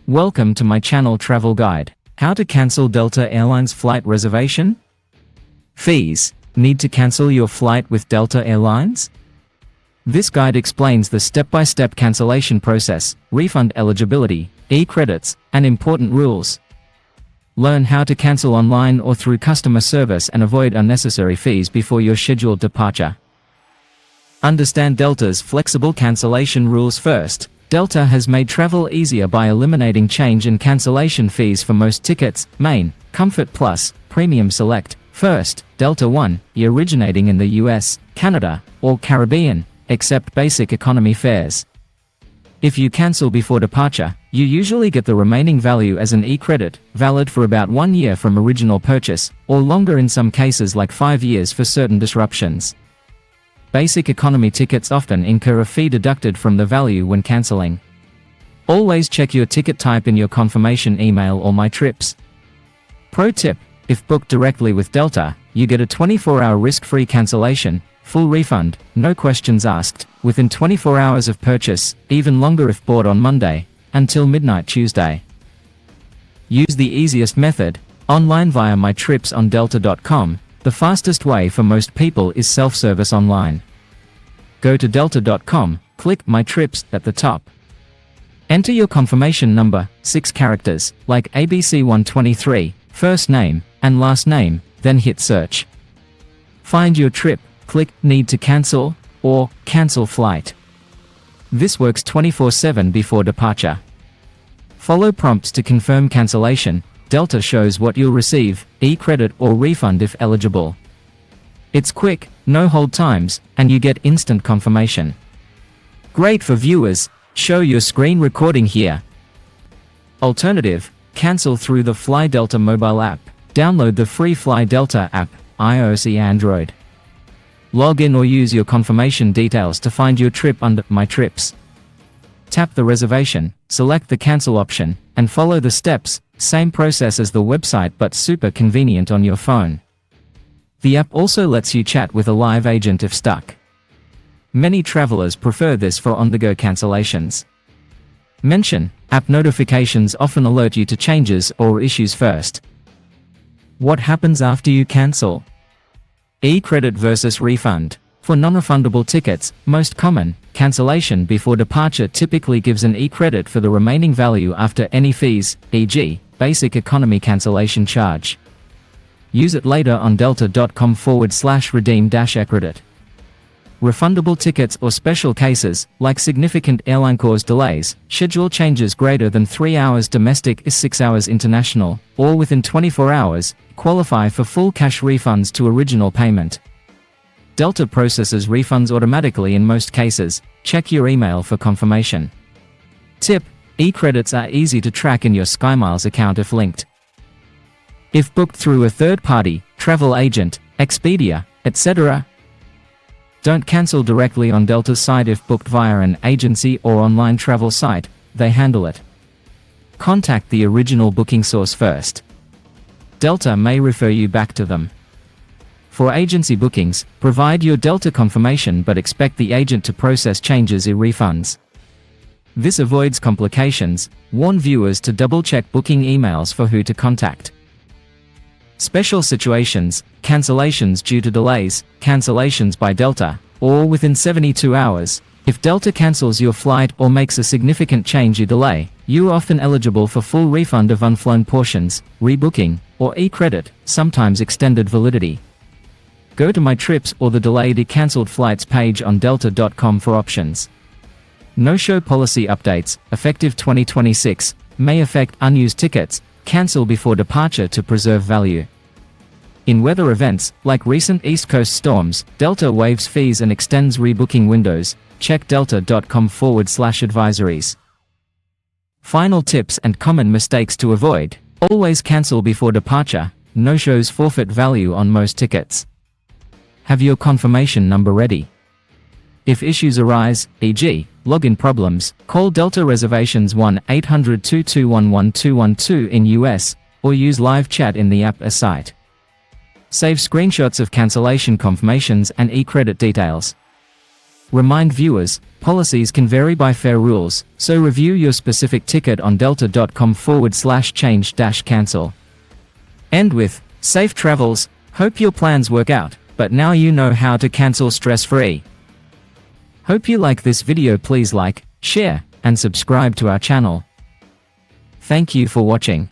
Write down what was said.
Welcome to my channel Travel Guide. How to cancel Delta Airlines flight reservation? Fees. Need to cancel your flight with Delta Airlines? This guide explains the step-by-step cancellation process, refund eligibility, eCredits, and important rules. Learn how to cancel online or through customer service and avoid unnecessary fees before your scheduled departure. Understand Delta's flexible cancellation rules first. Delta has made travel easier by eliminating change and cancellation fees for most tickets, Main, Comfort Plus, Premium Select, First, Delta One, originating in the US, Canada, or Caribbean, except basic economy fares. If you cancel before departure, you usually get the remaining value as an eCredit, valid for about 1 year from original purchase, or longer in some cases like 5 years for certain disruptions. Basic economy tickets often incur a fee deducted from the value when cancelling. Always check your ticket type in your confirmation email or My Trips. Pro tip: if booked directly with Delta, you get a 24-hour risk-free cancellation, full refund, no questions asked, within 24 hours of purchase, even longer if bought on Monday, until midnight Tuesday. Use the easiest method, online via My Trips on delta.com. The fastest way for most people is self-service online. Go to delta.com, click My Trips at the top. Enter your confirmation number, 6 characters, like ABC123, first name, and last name, then hit search. Find your trip, click Need to Cancel, or Cancel Flight. This works 24/7 before departure. Follow prompts to confirm cancellation. Delta shows what you'll receive, eCredit or refund if eligible. It's quick, no hold times, and you get instant confirmation. Great for viewers. Show your screen recording here. Alternative: cancel through the Fly Delta mobile app. Download the free Fly Delta app, iOS and Android. Log in or use your confirmation details to find your trip under My Trips. Tap the reservation, select the cancel option, and follow the steps. Same process as the website but super convenient on your phone. The app also lets you chat with a live agent if stuck. Many travelers prefer this for on-the-go cancellations. Mention: app notifications often alert you to changes or issues first. What happens after you cancel? eCredit versus refund. For non-refundable tickets, most common, cancellation before departure typically gives an eCredit for the remaining value after any fees, e.g., basic economy cancellation charge. Use it later on delta.com/redeem-eCredit. Refundable tickets or special cases, like significant airline cause delays, schedule changes greater than 3 hours domestic is 6 hours international, or within 24 hours, qualify for full cash refunds to original payment. Delta processes refunds automatically in most cases. Check your email for confirmation. Tip: eCredits are easy to track in your SkyMiles account if linked. If booked through a third-party, travel agent, Expedia, etc., don't cancel directly on Delta's site. If booked via an agency or online travel site, they handle it. Contact the original booking source first. Delta may refer you back to them. For agency bookings, provide your Delta confirmation but expect the agent to process changes in refunds. This avoids complications. Warn viewers to double-check booking emails for who to contact. Special situations: cancellations due to delays, cancellations by Delta, or within 72 hours. If Delta cancels your flight or makes a significant change or delay, you are often eligible for full refund of unflown portions, rebooking, or eCredit, sometimes extended validity. Go to My Trips or the Delayed or Cancelled Flights page on delta.com for options. No-show policy updates, effective 2026, may affect unused tickets. Cancel before departure to preserve value. In weather events, like recent East Coast storms, Delta waives fees and extends rebooking windows. Check delta.com/advisories. Final tips and common mistakes to avoid: always cancel before departure. No-shows forfeit value on most tickets. Have your confirmation number ready. If issues arise, e.g., login problems, call Delta Reservations 1-800-221-1212 in US, or use live chat in the app or site. Save screenshots of cancellation confirmations and eCredit details. Remind viewers, policies can vary by fare rules, so review your specific ticket on delta.com/change-cancel. End with, safe travels, hope your plans work out, but now you know how to cancel stress-free. Hope you like this video. Please like, share, and subscribe to our channel. Thank you for watching.